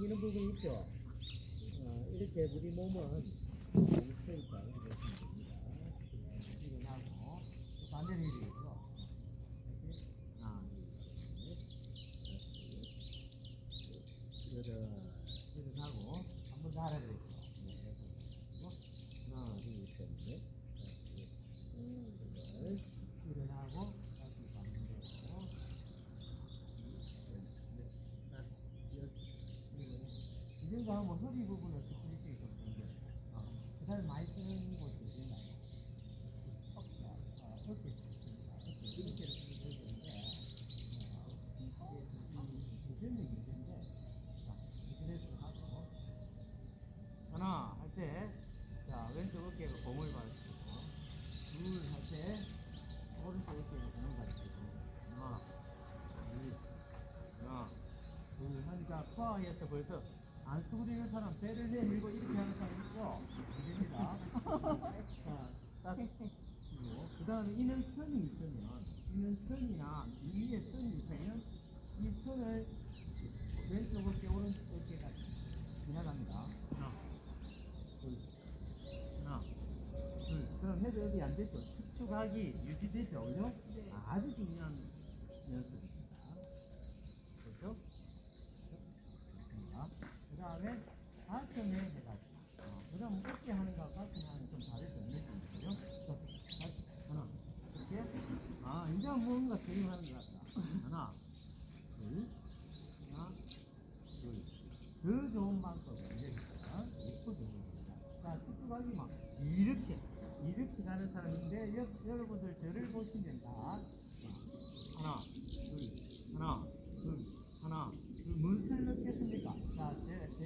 당기는 부분이 있죠. 이렇게 우리 몸은 있으니까 이렇게 하시면 됩니다. 일어나고 반대로 일어나죠. 하나, 둘, 셋, 일어나고 한번 더 하라 그랬죠. 하나, 둘, 셋, 넷, 일어나고 다시 반대로 이 정도 하면 허리 부분을 스트레칭이 좀 생겨요. 그 다음에 많이 쓰는 곳이 어딘가요? 어깨 있습니다. 어깨를 쓰면 되는데, 대전력이 있는데, 그래서 하고, 하나 할 때, 자, 왼쪽 어깨가 공을 받으시고, 둘 할 때, 오른쪽 어깨가 공을 받으시고, 하나, 둘 하니까 코아에서 벌써 안 수그리는 사람 배를 내밀고 이렇게 하는 사람 있죠? 됩니다. 자, 딱 그 다음에 이는 선이 있으면, 이는 선이나 이 위에 선이 있으면 이 선을 왼쪽 어깨 오른쪽 어깨가 지나갑니다. 하나, 둘, 하나, 둘. 그럼 헤드 어디 안 됐죠? 축축하기 유지되죠, 그죠? 네. 아주 중요한 연습입니다. 그렇죠? 그 다음에 가슴에 해가지고 그럼 어깨 하는 거하고 가슴 하는 건 좀 다를 수 있는 거죠. 하나 이렇게 이제 뭔가 적용하는 것 같다. 하나 둘 하나 둘 더 좋은 방법은 여기서 예쁘게 자 쭉쭉하게 막 이렇게 가는 사람인데 여러분들 저를 보시면 다 하나 둘 무엇을 넣겠습니까? 자, 제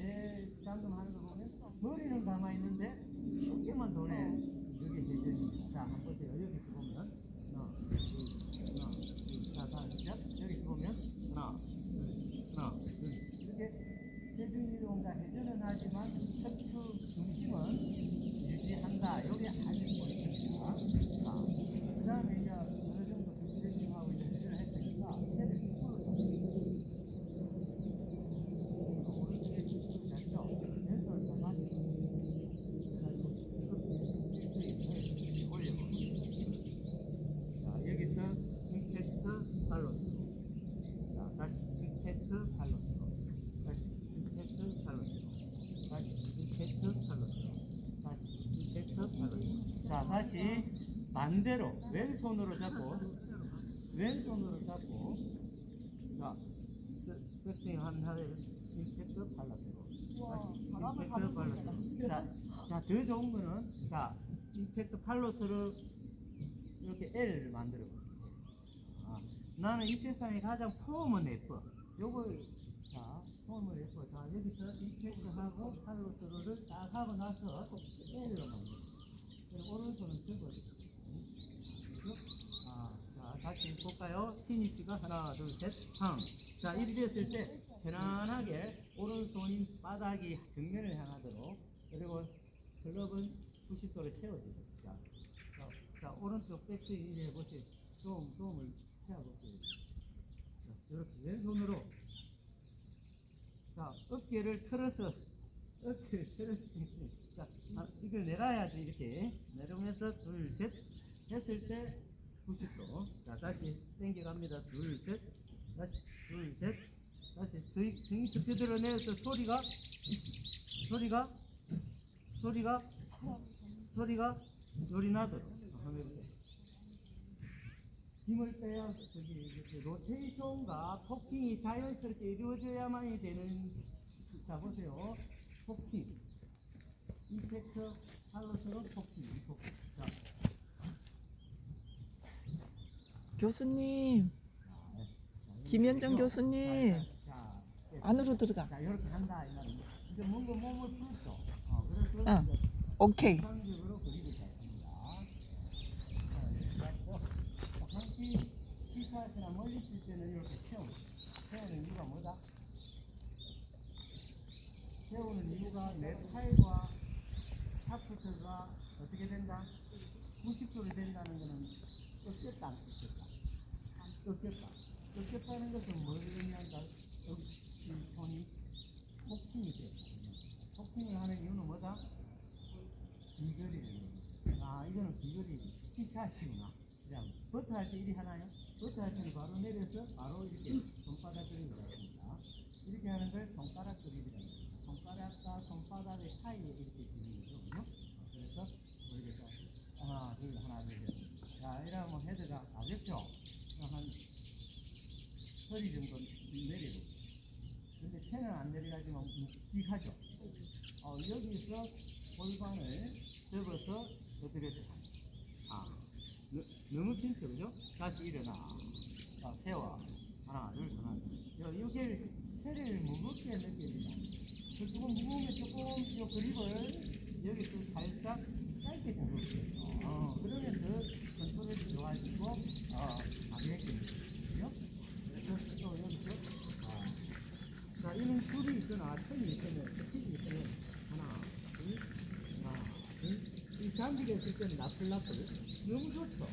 방금 하는 거 보면 머리는 가만히 있는데 어깨만 도네. 여기 해제입니다. 자, 한번 보세요. 여기서 보면 하나, 둘, 자, 여기서 보면 하나, 둘 이렇게 체중 이동과 회전은 하지만 척추 중심은 유지한다. 이게 아주 포인트입니다. 자, 그 다음에 이제 어느 정도 스트레칭하고 이제 회전을 했으니까 헤드 축구로 잡습니다. 여기서 임팩트 팔로스로 다시 임팩트 팔로스로 다시 임팩트 팔로스로 다시 임팩트 팔로스로 다시 임팩트 팔로스로 자 다시 반대로 왼손으로 잡고 자 백스윙 하면 임팩트 팔로스로 다시 임팩트 팔로스로 자 더 좋은 거는 자 임팩트 팔로스로 이렇게 L을 만들어 보세요. 나는 이 세상에 가장 폼은 예뻐. 요걸 자 폼은 예뻐. 자 여기서 임팩트하고 팔로스를 딱 하고 나서 L로 만들어. 오른손은 들고 자 다시 볼까요? 피니시가 하나 둘 셋 팡. 자 이렇게 됐을 때 편안하게 오른손이 바닥이 정면을 향하도록 그리고 클럽은 90도를 세워주세요. 자, 오른쪽 백스윙 해보세요. 도움을 세워보세요. 이렇게 왼손으로 자, 어깨를 틀어서 백스윙. 자, 이걸 내려야지 이렇게 내려오면서 둘, 셋 했을 때 90도. 자, 다시 당겨갑니다. 둘, 셋 다시 둘, 셋 다시 스윙 스피드를 내서 소리가 요리 나도록 힘을 빼야 로테이션과 포킹이 자연스럽게 이루어져야만이 되는 자 보세요 포킹 임팩트 팔로스로 포킹 자. 교수님, 김현정 교수님, 안으로 들어가. 자 이렇게 한다 이 말이에요. 이제 뭔가 몸을 풀었죠. 그래서 응. 오케이. 정상적으로 그리고 시작합니다. 상시 피사시나 멀리 있을 때는 이렇게 세우는 이유가 뭐다? 세우는 이유가 내 팔과 샤프트가 어떻게 된다? 90도로 된다는 것은 꺾였다 안 꺾였다? 꺾였다는 것은 뭘 의미한다? 여기 손이 비거리 피차시구나. 그냥 버터 할 때 이리 하나요? 버터 할 때는 바로 내려서 바로 이렇게 손바닥 그림을 했습니다. 이렇게 하는 걸 손가락 그림이라고 합니다. 손가락과 손바닥의 사이에 이렇게 그리는 거죠. 그래서 모르겠다. 하나, 둘, 하나, 둘, 셋. 자, 이러면 헤드가 가볍죠? 한 허리 정도 내리고. 근데 채는 안 내려가지만 묵직하죠? 여기서 골반을 접어서 어떻게 너무 긴죠, 그죠? 다시 일어나. 자, 세워. 하나, 둘, 하나, 둘. 여기를 채를 무겁게 느껴진다. 조금 무거우면 조금 요 그립을 여기서 살짝 짧게 잡을 수 있어요. 그러면 더 컨트롤이 좋아지고, 가볍게 느껴지죠? 그래서 또 여기서, 자, 이는 줄이 있거나 천이 있으면, 스틱이 있으면, 하나, 둘, 하나, 둘. 이 잠기게 했을 때는 나풀나풀. 너무 좋죠?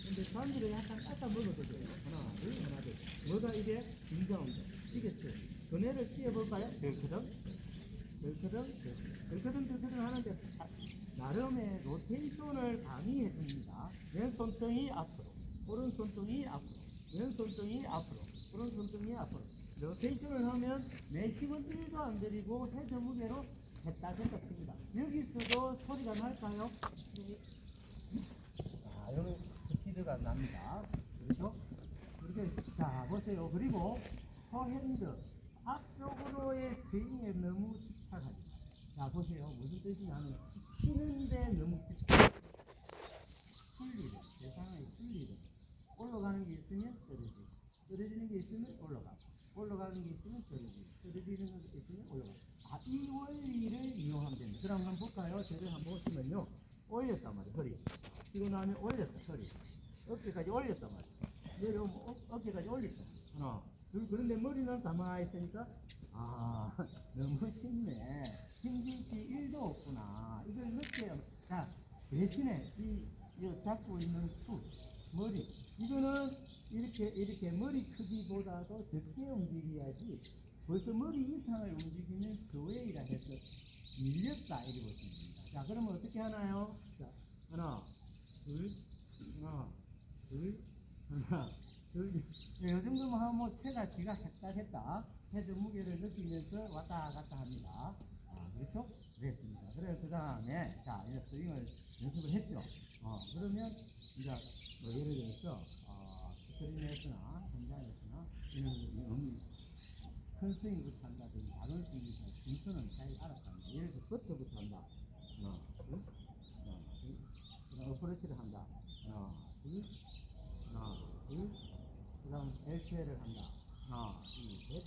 근데 잠기를 약간 깎아 먹어도 돼요. 하나, 둘, 하나, 둘. 뭐가 이게? 중저운동. 이겠죠? 전해를 씌워볼까요? 덜커덩 하는데 나름의 로테이션을 가미해 줍니다. 왼손등이 앞으로, 오른손등이 앞으로, 왼손등이 앞으로, 오른손등이 앞으로. 로테이션을 하면 내 힘은 1도 안 들이고 헤드 무게로 했다 쳤다 칩니다. 여기서도 소리가 날까요? 자, 여기 스피드가 납니다. 그렇죠? 그렇게, 자, 보세요. 그리고 포핸드 앞쪽으로의 스윙에 너무 집착하지. 자, 보세요. 무슨 뜻이냐면 치는데 너무 집착. 풀리를, 세상의 풀리를. 올라가는 게 있으면 떨어지고, 떨어지는 게 있으면 올라가고, 올라가는 게 있으면 떨어지고, 떨어지는 게 있으면 올라가고. 이 원리를 이용하면 됩니다. 그럼 한번 볼까요? 저를 한번 보시면요. 올렸단 말이에요, 허리. 이거 나면 올렸다, 허리. 어깨까지 올렸단 말이에요. 내려오면 어깨까지 올렸다. 하나, 둘. 그런데 머리는 가만히 있으니까, 너무 쉽네. 힘줄기 1도 없구나. 이걸 느껴요. 자, 대신에 이 잡고 있는 머리. 이거는 이렇게 머리 크기보다도 적게 움직여야지. 벌써 머리 이상을 움직이면 스웨이라 해서 밀렸다 이렇게 보시면 됩니다. 자, 그러면 어떻게 하나요? 자, 하나, 둘, 하나, 둘, 하나, 둘. 네, 이 정도만 하면 뭐 채가 지가 했다 헤드 무게를 느끼면서 왔다 갔다 합니다. 그렇죠? 그랬습니다. 그래서 그 다음에 자, 이제 스윙을 연습을 했죠. 그러면 이제 뭐 예를 들어서 스크린에서나 현장에서나 이런 큰 스윙부터 한다든지 작은 스윙부터 순서는 잘 알아서 한다. 예를 들어 버터부터 한다. 하나, 둘, 하나, 둘. 그다음 어프로치를 한다. 하나, 둘, 하나, 둘. 그다음 LPL을 한다. 하나, 둘, 셋.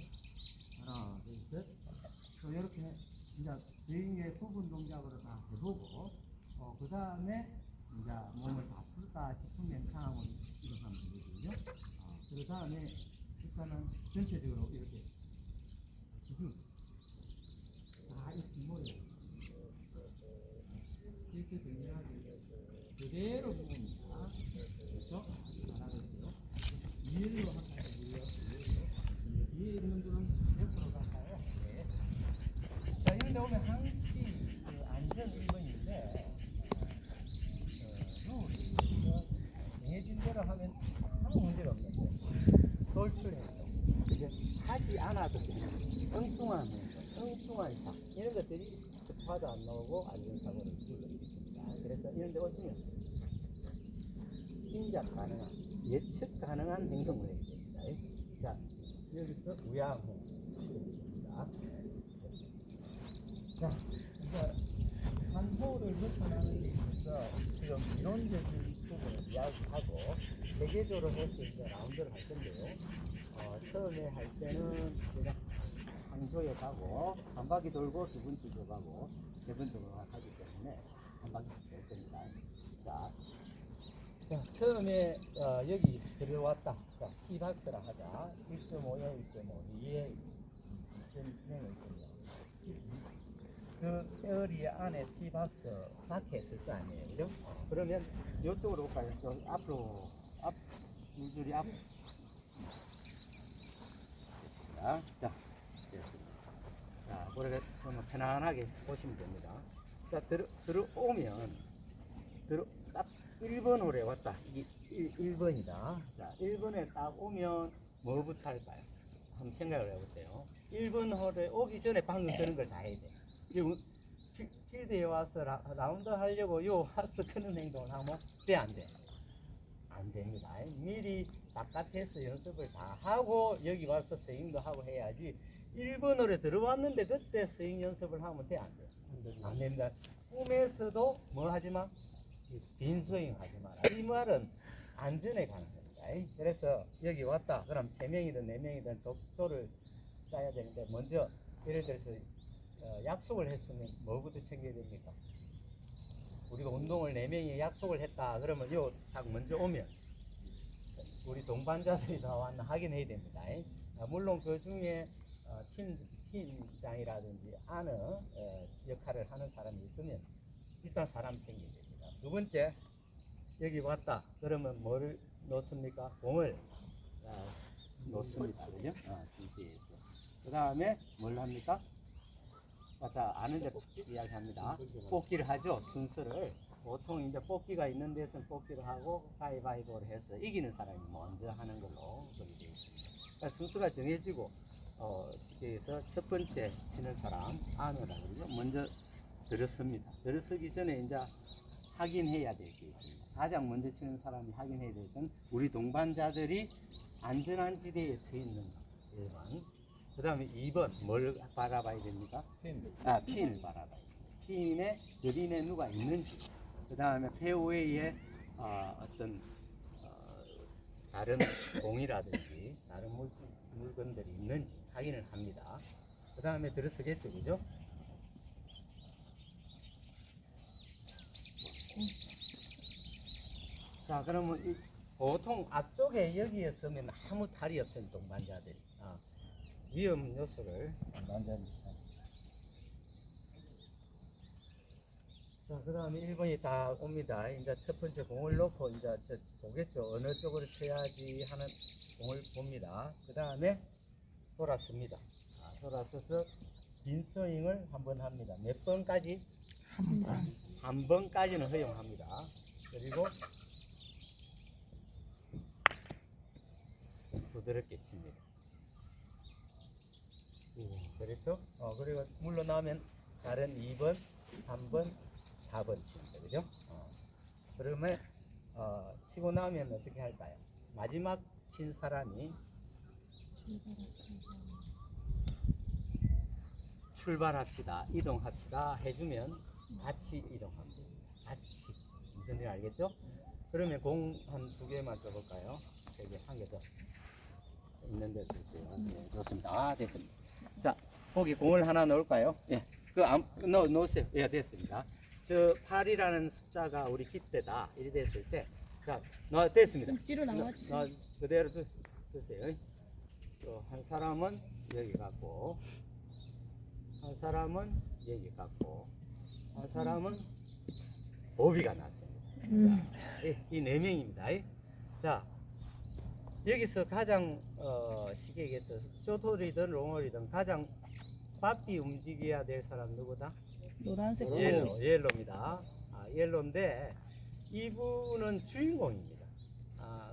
하나, 둘, 셋. 또 이렇게 이제 스윙의 부분 동작으로 다 해보고, 그 다음에 이제 몸을 다 풀까 싶으면 상황을 이렇게 하면 되거든요. 그 다음에 일단은 전체적으로 이렇게 이 뒷머리 일체정밀하게 그대로 부릅니다. 그렇죠? 잘하고 있어요. 위로 할까요? 위에 있는 분은 옆으로 갈까요? 네. 자, 이런데 오면 항시 안전 1번인데 정해진 대로 하면 아무 문제가 없는데 돌출했죠. 그죠? 하지 않아도 엉뚱한 사 이런 것들이 스파도 안 나오고 안전사고를 불러일으킵니다. 그래서 이런 데 오시면 짐작 가능한, 예측 가능한 행동을 해야 됩니다. 자, 여기서 우양호 시도입니다. 자, 이제 한 호를 벗어나는 데 있어서 지금 이론적인 부분을 이야기하고 세계적으로 해서 이제 라운드를 할 건데요. 처음에 할 때는 그냥 한 조에 가고 한 바퀴 돌고 두 번째 조 가고 세 번째 조 하기 때문에 한 바퀴씩 돌 겁니다. 자, 처음에 여기 들어왔다. 자, T박스라 하자. 1.5에 1.5, 2에 2.0을 있습니다. 그 페어리 안에 T박스 밖에 있을 거 아니에요, 그죠? 그러면 이쪽으로 올까요? 저 앞으로, 줄줄이 앞. 됐습니다. 자, 됐습니다. 자, 그렇게 좀 편안하게 보시면 됩니다. 자, 들어오면, 딱 1번 홀에 왔다. 이게 1번이다. 자, 1번에 딱 오면 뭐부터 할까요? 한번 생각을 해보세요. 1번 홀에 오기 전에 방금 그런 걸 다 해야 돼. 필드에 와서 라운드 하려고 요 하스 크는 행동을 하면 돼, 안 돼? 안 됩니다. 미리 바깥에서 연습을 다 하고 여기 와서 스윙도 하고 해야지 1번 홀에 들어왔는데 그때 스윙 연습을 하면 돼, 안 돼? 안 됩니다. 꿈에서도 뭐 하지 마? 빈 스윙 하지 마라. 이 말은 안전에 관한 겁니다. 그래서 여기 왔다. 그럼 3명이든 4명이든 족조를 짜야 되는데 먼저 예를 들어서 약속을 했으면 뭐부터 챙겨야 됩니까? 우리가 운동을 4명이 약속을 했다. 그러면 요 딱 먼저 오면 우리 동반자들이 다 왔나 확인해야 됩니다. 물론 그 중에 팀장이라든지 아는 역할을 하는 사람이 있으면 일단 사람 챙겨야 됩니다. 두 번째, 여기 왔다. 그러면 뭐를 놓습니까? 공을 놓습니다. 그죠? 진지에서. 그 다음에 뭘 합니까? 자, 아는 대로 이야기합니다. 뽑기를 하죠. 순서를. 보통 이제 뽑기가 있는 데서는 뽑기를 하고 가위바위보를 해서 이기는 사람이 먼저 하는 걸로 그렇게 되어 있습니다. 그러니까 순서가 정해지고 쉽게 해서 첫 번째 치는 사람 안으라 그러죠. 먼저 들어섭니다. 들어서기 전에 이제 확인해야 될 게 있습니다. 가장 먼저 치는 사람이 확인해야 될 건 우리 동반자들이 안전한 지대에 서 있는가. 1번. 그 다음에 2번 뭘 바라봐야 됩니까? 핀을 바라봐야 됩니다. 핀에 그린에 누가 있는지. 그 다음에 페어웨이에 어떤 다른 공이라든지 다른 물건들이 있는지 확인을 합니다. 그 다음에 들어서겠죠, 그죠? 자, 그러면 보통 앞쪽에 여기에 서면 아무 탈이 없어요, 동반자들이. 위험 요소를 동반자입니다. 자, 그 다음에 1번이 다 옵니다. 이제 첫 번째 공을 놓고 이제 보겠죠. 어느 쪽으로 쳐야지 하는 공을 봅니다. 그 다음에 돌아섭니다. 돌아서서 빈 스윙을 한번 합니다. 몇 번까지? 한 번. 한 번까지는 허용합니다. 그리고 부드럽게 칩니다. 그렇죠? 그리고 물러나면 다른 2번, 3번, 4번 칩니다. 그죠? 그러면 치고 나면 어떻게 할까요? 마지막 친 사람이 출발합시다, 이동합시다 해주면 같이 이동합니다. 같이. 무슨 일 알겠죠? 그러면 공 한 2개만 줘볼까요? 3개, 1개 더. 있는데 주세요. 네, 좋습니다. 됐습니다. 자, 거기 공을 하나 넣을까요? 예. 넣으세요. 예, 됐습니다. 저 8이라는 숫자가 우리 기대다. 이리 됐을 때. 자, 됐습니다. 뒤로 나와주세요. 그대로 두세요. 또 한 사람은 여기 갖고, 한 사람은 여기 갖고, 한 사람은 오비가 났습니다. 자, 이 4명입니다. 자, 여기서 가장 쉽게 얘기해서 쇼트홀이든 롱홀이든 가장 바삐 움직여야 될 사람 누구다? 노란색 옐로입니다. 옐로인데 이분은 주인공입니다.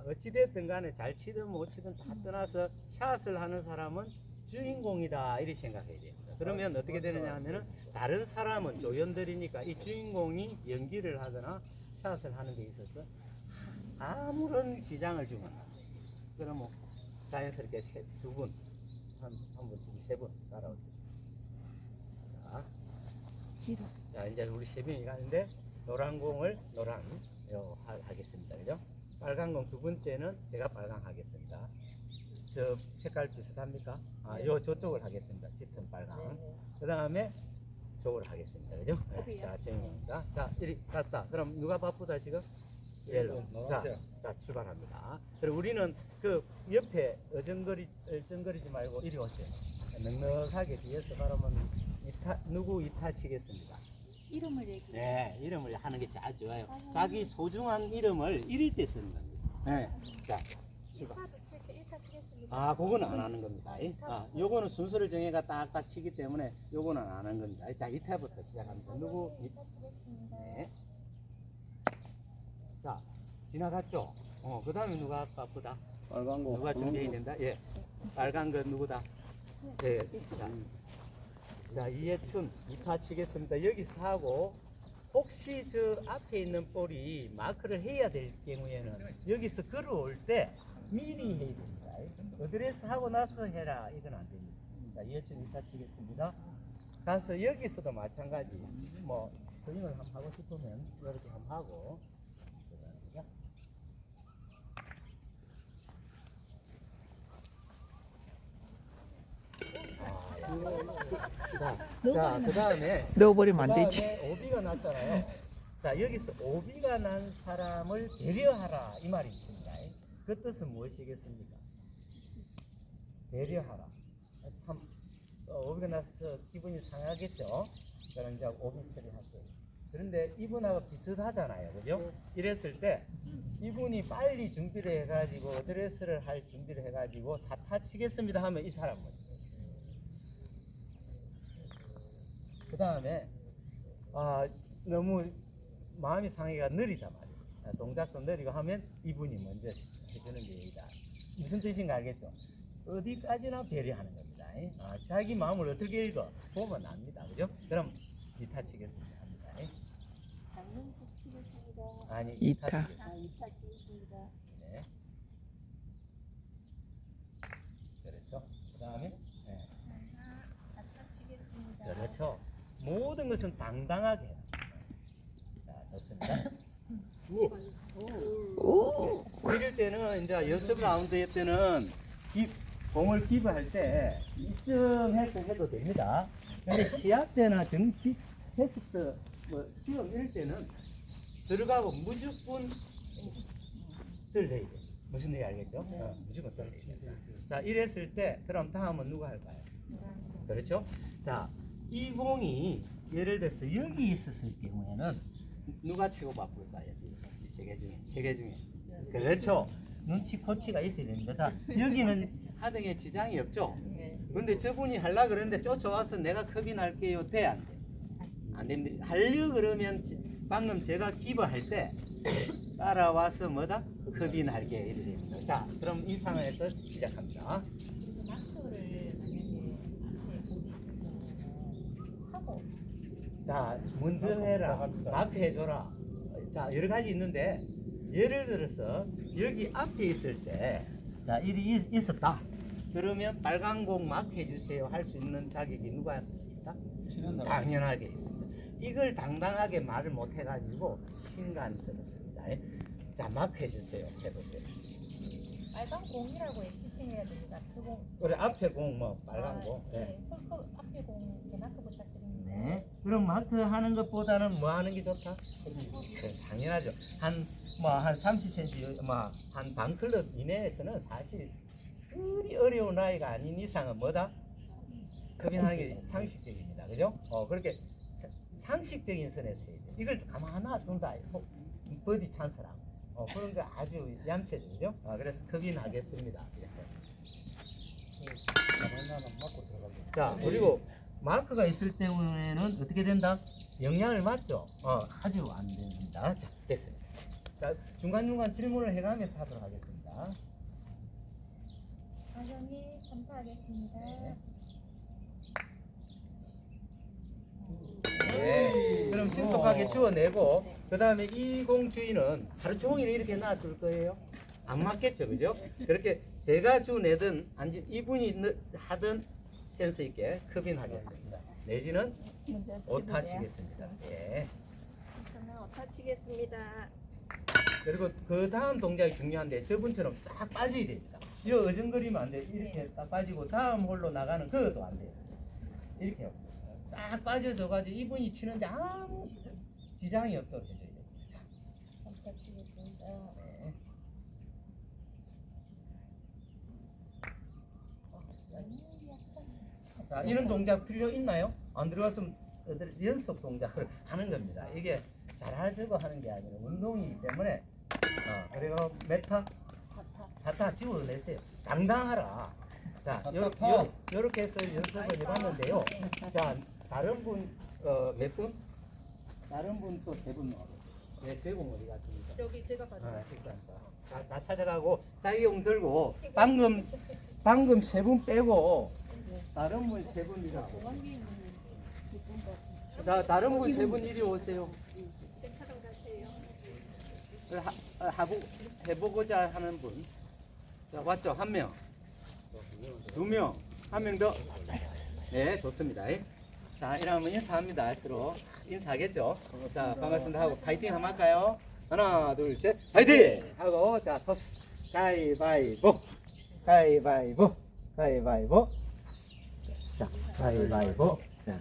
어찌됐든 간에 잘 치든 못 치든 다 떠나서 샷을 하는 사람은 주인공이다 이렇게 생각해야 됩니다. 그러면 어떻게 되느냐 하면은 다른 사람은 조연들이니까 이 주인공이 연기를 하거나 샷을 하는 데 있어서 아무런 지장을 주면 안 돼요. 그러면 자연스럽게 2분, 한 분, 3분 따라오세요. 자, 이제 우리 3명이 가는데 노란 공을 노란 하겠습니다. 그죠? 빨간 공 2번째는 제가 빨강 하겠습니다. 저 색깔 비슷합니까? 요 저쪽을 하겠습니다. 짙은 빨강. 그 다음에 저걸 하겠습니다. 그죠? 네. 자, 주인공입니다. 자, 이리 갔다. 그럼 누가 바쁘다 지금? 옐로. 자, 출발합니다. 그리고 우리는 그 옆에 어정거리지 말고 이리 오세요. 넉넉하게 뒤에서 바라보면 누구 이타 치겠습니다. 이름을 얘기해. 네, 이름을 하는 게 잘 좋아요. 자기 소중한 이름을 이럴 때 쓰는 겁니다. 네. 자, 출발. 1타 치겠습니다. 그거는 안 하는 겁니다. 요거는 순서를 정해가 딱딱 치기 때문에 요거는 안 하는 겁니다. 자, 2타부터 시작합니다. 누구? 네. 자, 지나갔죠? 그 다음에 누가 아까 보다? 빨간 거. 누가 준비해야 된다? 예. 빨간 건 누구다? 예. 자, 이해춘 2타 치겠습니다. 여기서 하고, 혹시 저 앞에 있는 볼이 마크를 해야 될 경우에는 여기서 걸어올 때 미리 해야 됩니다. 어드레스 하고 나서 해라. 이건 안 됩니다. 자, 이해춘 2타 치겠습니다. 가서 여기서도 마찬가지. 뭐, 스윙을 한번 하고 싶으면 이렇게 한번 하고. 자, 그 다음에 넣어버리면 안 되지. 오비가 났잖아요. 자, 여기서 오비가 난 사람을 배려하라 이 말이 있습니다. 그 뜻은 무엇이겠습니까? 배려하라. 참 오비가 나서 기분이 상하겠죠. 그럼 이제 오비 처리하세요. 그런데 이분하고 비슷하잖아요, 그죠? 이랬을 때 이분이 빨리 준비를 해가지고 어드레스를 할 준비를 해가지고 사타 치겠습니다 하면 이 사람은 그 다음에 너무 마음이 상해가 느리단 말이에요. 동작도 느리고 하면 이분이 먼저 해주는 게이다. 무슨 뜻인가 알겠죠? 어디까지나 배려하는 겁니다. 자기 마음을 어떻게 읽어? 보면 압니다. 그죠? 그럼 이타 치겠습니다. 합니다. 장면 치겠습니다. 아니, 이타. 이타 치겠습니다. 이타 치겠습니다. 네. 그렇죠. 그 다음에 네. 이타 치겠습니다. 그렇죠. 모든 것은 당당하게 해라. 자, 좋습니다. 오. 이럴 때는 이제 연습 라운드 때는 공을 기부할 때 이쯤 해서 해도 됩니다. 근데 시합 때나 정식 테스트, 시험 이럴 때는 들어가고 무조건 들려야 돼. 무슨 얘기 알겠죠? 무조건 들려야 돼. 자, 이랬을 때 그럼 다음은 누가 할까요? 그렇죠? 자, 이 공이 예를 들어서 여기 있었을 경우에는 누가 치고 바꿀까요? 세 개 중에. 그렇죠. 눈치 코치가 있어야 됩니다. 자, 여기는 하등에 지장이 없죠. 그런데 저분이 하려 그러는데 쫓아와서 내가 컵이 날게요. 돼? 안 돼? 안 됩니다. 하려 그러면 방금 제가 기부할 때 따라와서 뭐다? 컵이 날게 이래 됩니다. 자, 그럼 이 상황에서 시작합니다. 그리고 마크를 만약에 하고 자, 먼저 해라. 마크 해줘라. 자, 여러 가지 있는데, 예를 들어서, 여기 앞에 있을 때, 자, 일이 있었다. 그러면 빨간 공 마크 해주세요. 할 수 있는 자격이 누가 있다? 당연하게 있습니다. 이걸 당당하게 말을 못 해가지고, 신간스럽습니다. 자, 마크 해주세요. 해보세요. 빨간 공이라고 지칭해야 됩니다. 저공. 그래, 앞에 공, 빨간 공. 네. 홀컵 앞에 공 대마크 부탁드립니다. 네. 그럼 마크 하는 것보다는 뭐 하는 게 좋다? 그래, 당연하죠. 한 30cm, 한 반클럽 이내에서는 사실 그리 어려운 나이가 아닌 이상은 뭐다? 컵인하는 게 상식적입니다. 그죠? 그렇게 상식적인 선에서 해야 돼. 이걸 가만 둔다. 버디 찬스라고. 그런 거 아주 얌체죠. 그죠? 그래서 컵인하겠습니다. 자, 그리고 마크가 있을 때에는 어떻게 된다? 영향을 맞죠? 아주 안 됩니다. 자, 됐습니다. 자, 중간중간 질문을 해가면서 하도록 하겠습니다. 하정이 선파하겠습니다. 네. 그럼 신속하게 주워내고, 그 다음에 이 공 주인은 하루 종일 이렇게 놔둘 거예요? 안 맞겠죠, 그죠? 그렇게 제가 주워내든, 이분이 하든 센스 있게 컵인하겠습니다. 내지는 먼저 오타 치고요. 치겠습니다. 예. 저는 오타 치겠습니다. 그리고 그 다음 동작이 중요한데 저분처럼 싹 빠져야 됩니다. 이 어정거리면 안 돼. 이렇게 딱 빠지고 다음 홀로 나가는 그것도 안 돼요. 이렇게요. 싹 빠져서가지고 이분이 치는데 아무 지장이 없도록 해줘야 돼요. 오타 치겠습니다. 네. 자, 이런 동작 필요 있나요? 안 들어갔으면 연습 동작을 하는 겁니다. 이게 잘하려고 하는 게 아니라 운동이기 때문에 그리고 메타 사타 집어내세요. 당당하라. 자, 요렇게 해서 연습을 해봤는데요. 자, 다른 분 몇 분? 다른 분 또 세 분 나와요. 네, 제공 어디 갔습니까? 여기 제가 가져요. 다 찾아가고 자기용 들고 방금 세 분 빼고 다른 분 세 분이라고. 자, 다른 분 세 분 이리 오세요. 촬영 가세요. 하고 해보고자 하는 분. 자, 왔죠? 한 명, 두 명, 한 명 더. 네, 좋습니다. 자, 이러면 인사합니다. 서로 인사하겠죠? 자, 반갑습니다 하고 파이팅 한번 할까요? 하나, 둘, 셋, 파이팅! 하고 자, 토스. 가위바위보, 가위바위보, 가위바위보. 자, 가위바위보. 자,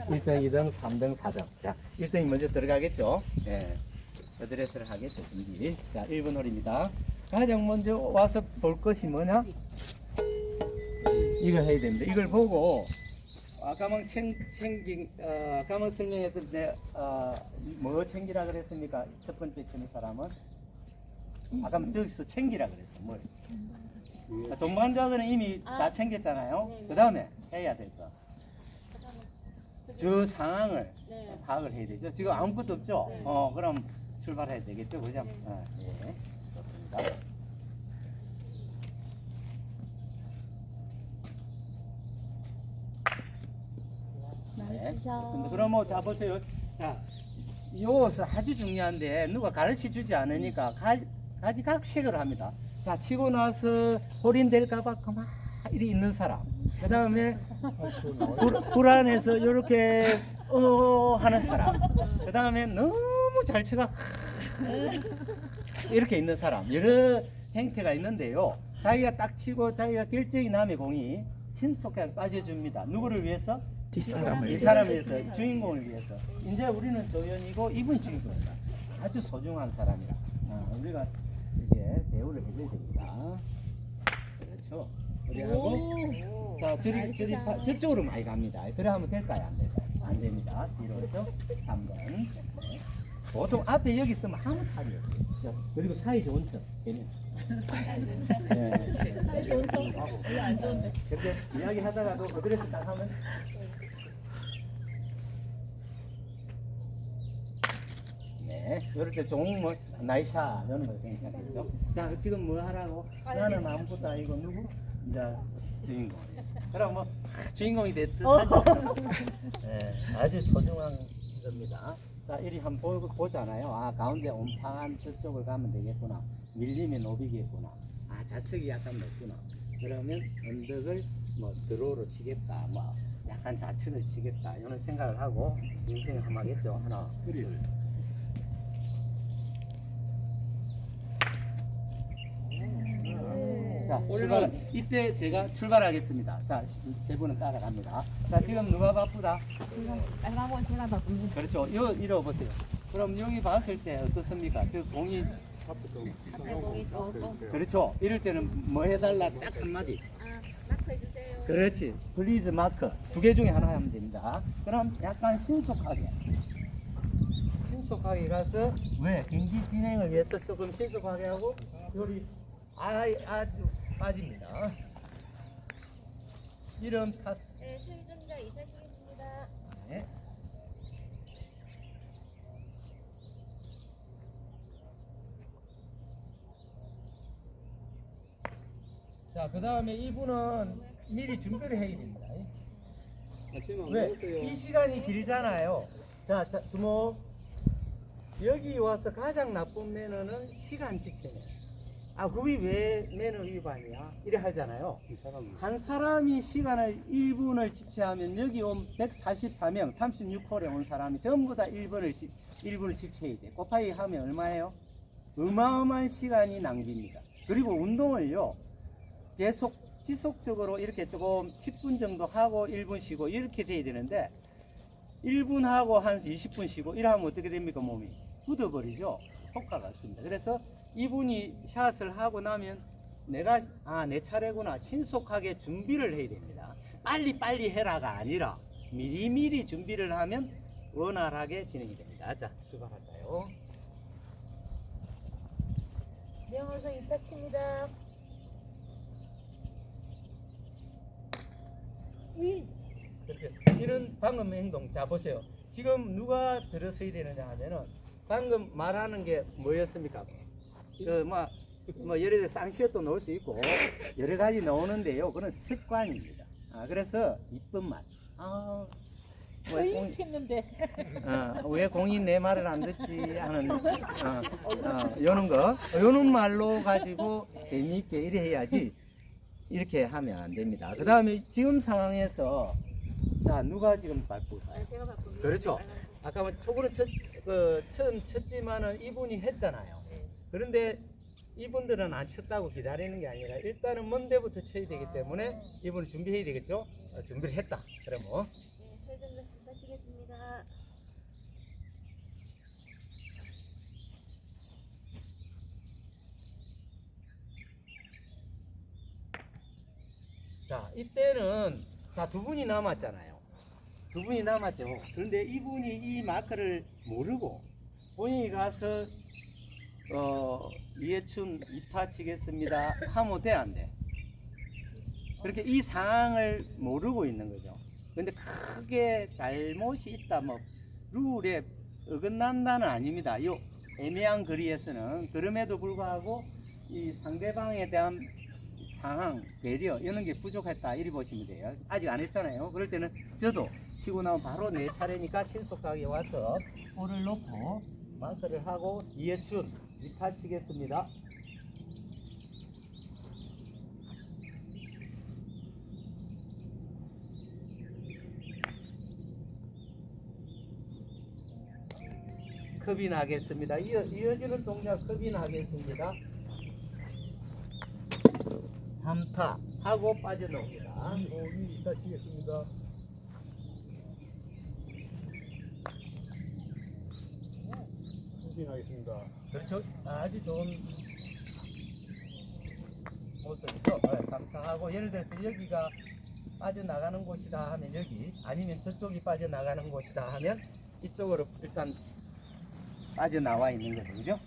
1등, 2등, 3등, 4등. 자, 1등이 먼저 들어가겠죠? 예. 어드레스를 하겠죠, 준비. 자, 1번 홀입니다. 가장 먼저 와서 볼 것이 뭐냐? 이거 해야 됩니다. 이걸 보고, 아까만 아까만 설명했던 뭐 챙기라 그랬습니까? 첫 번째 치는 사람은? 아까 저기서 챙기라 그랬어, 뭘? 동반자들은 이미 다 챙겼잖아요. 그 다음에 해야 될 거. 저 상황을 네. 파악을 해야 되죠. 지금 아무것도 없죠? 네. 그럼 출발해야 되겠죠, 그죠? 네. 네, 좋습니다. 네. 근데 그럼 뭐 자 보세요. 자, 요것은 아주 중요한데 누가 가르쳐 주지 않으니까 가지각색을 합니다. 자, 치고 나서 홀인 될까봐 그만 이리 있는 사람. 그 다음에 불안해서 이렇게 하는 사람. 그 다음에 너무 잘 쳐가 이렇게 있는 사람. 여러 행태가 있는데요. 자기가 딱 치고 자기가 결정이 나면 공이 신속하게 빠져줍니다. 누구를 위해서? 뒷사람을 이 사람을 위해서, 주인공을 위해서. 이제 우리는 조연이고 이분이 주인공이다. 아주 소중한 사람이다. 우리가 이렇게 대우를 해줘야 됩니다. 그렇죠. 우리하고 자, 저쪽으로 많이 갑니다. 그래 하면 될까요? 안 될까요? 안 됩니다. 뒤로 죠 3번. 네. 보통 앞에 여기 있으면 아무 탈이 없어요. 그리고 사이 좋은 척. 걔는. 네. 사이 좋은 척. 원래 안 좋은데. 근데 이야기 하다가도 그들에서 딱 하면 네, 이럴 때 좋은 뭐 나이샤 이런 걸 생각하겠죠. 자, 지금 뭐 하라고? 나는 아무것도 아니고 누구? 이제 주인공. 그럼 뭐 주인공이 됐듯 하죠. 네, 아주 소중한 겁니다. 자, 이리 한번 보잖아요. 아, 가운데 온판 저쪽을 가면 되겠구나. 밀림이 노비겠구나. 아, 좌측이 약간 높구나. 그러면 언덕을 뭐 드로우로 치겠다. 뭐 약간 좌측을 치겠다. 이런 생각을 하고 인생을 한번 하겠죠. 하나, 둘. 자, 이때 제가 출발하겠습니다. 자, 세 분은 따라갑니다. 자, 지금 누가 바쁘다? 나하고 제가 바쁩니다. 그렇죠. 이러 보세요. 그럼 여기 봤을 때 어떻습니까? 그 공이 앞에 공이 조금. 그렇죠. 이럴 때는 뭐 해달라 딱 한마디. 마크 해주세요. 그렇지. 플리즈 마크 두 개 중에 하나 하면 됩니다. 그럼 약간 신속하게 가서 왜 경기 진행을 위해서 조금 신속하게 하고 요리 아주 빠집니다. 이름 탓. 네, 수의전자 이사시겠습니다. 네. 자, 그 다음에 이분은 미리 준비를 해야 됩니다. 왜? 이 시간이 길잖아요. 자, 주목. 여기 와서 가장 나쁜 매너는 시간 지체네. 아, 그게 왜 매너 위반이야? 이래 하잖아요. 한 사람이 시간을 1분을 지체하면 여기 온 144명, 36홀에 온 사람이 전부 다 1분을 지체해야 돼. 곱하기 하면 얼마예요? 어마어마한 시간이 낭비입니다. 그리고 운동을요, 계속 지속적으로 이렇게 조금 10분 정도 하고 1분 쉬고 이렇게 돼야 되는데 1분 하고 한 20분 쉬고 이러면 어떻게 됩니까? 몸이 굳어버리죠. 효과가 없습니다. 그래서 이분이 샷을 하고 나면 내가 내 차례구나 신속하게 준비를 해야 됩니다. 빨리 해라가 아니라 미리미리 준비를 하면 원활하게 진행이 됩니다. 자, 출발할까요? 명호선 이사치입니다. 그렇죠. 이런 방금 행동. 자, 보세요. 지금 누가 들어서야 되느냐 하면은 방금 말하는 게 뭐였습니까? 뭐 예를 들어 쌍시옷도 넣을 수 있고 여러 가지 넣는데요. 그런 습관입니다. 그래서 이쁜 말. 왜 공이 내 말을 안 듣지 하는 요런 말로 가지고 재미있게 이래 해야지. 이렇게 하면 안 됩니다. 그 다음에 지금 상황에서 자 누가 지금 바꿀까요? 제가 바꿉니다. 그렇죠. 아까 뭐 초구는 쳤지만은 이분이 했잖아요. 그런데 이분들은 안 쳤다고 기다리는 게 아니라 일단은 먼데부터 쳐야 되기 때문에 이분을 준비해야 되겠죠. 준비를 했다. 그러면 네, 세점자 시작하시겠습니다. 자 이때는 자 두 분이 남았잖아요. 두 분이 남았죠. 그런데 이분이 이 마크를 모르고 본인이 가서 이해춘 2타 치겠습니다 하면 돼 안 돼? 그렇게 이 상황을 모르고 있는 거죠. 근데 크게 잘못이 있다 뭐 룰에 어긋난다는 아닙니다. 이 애매한 거리에서는. 그럼에도 불구하고 이 상대방에 대한 상황, 배려 이런 게 부족했다 이리 보시면 돼요. 아직 안 했잖아요. 그럴 때는 저도 치고 나면 바로 내 차례니까 신속하게 와서 볼을 놓고 마크를 하고 이해춘 2타 치겠습니다. 컵이 나겠습니다. 이어지는 동작 컵이 나겠습니다. 3타 하고 빠져나옵니다. 2타 치겠습니다. 확인하겠습니다. 그렇죠. 아주 좋은 모습이죠. 3타 하고 예를 들어서 여기가 빠져나가는 곳이다 하면 여기 아니면 저쪽이 빠져나가는 곳이다 하면 이쪽으로 일단 빠져나와 있는 거죠. 그죠?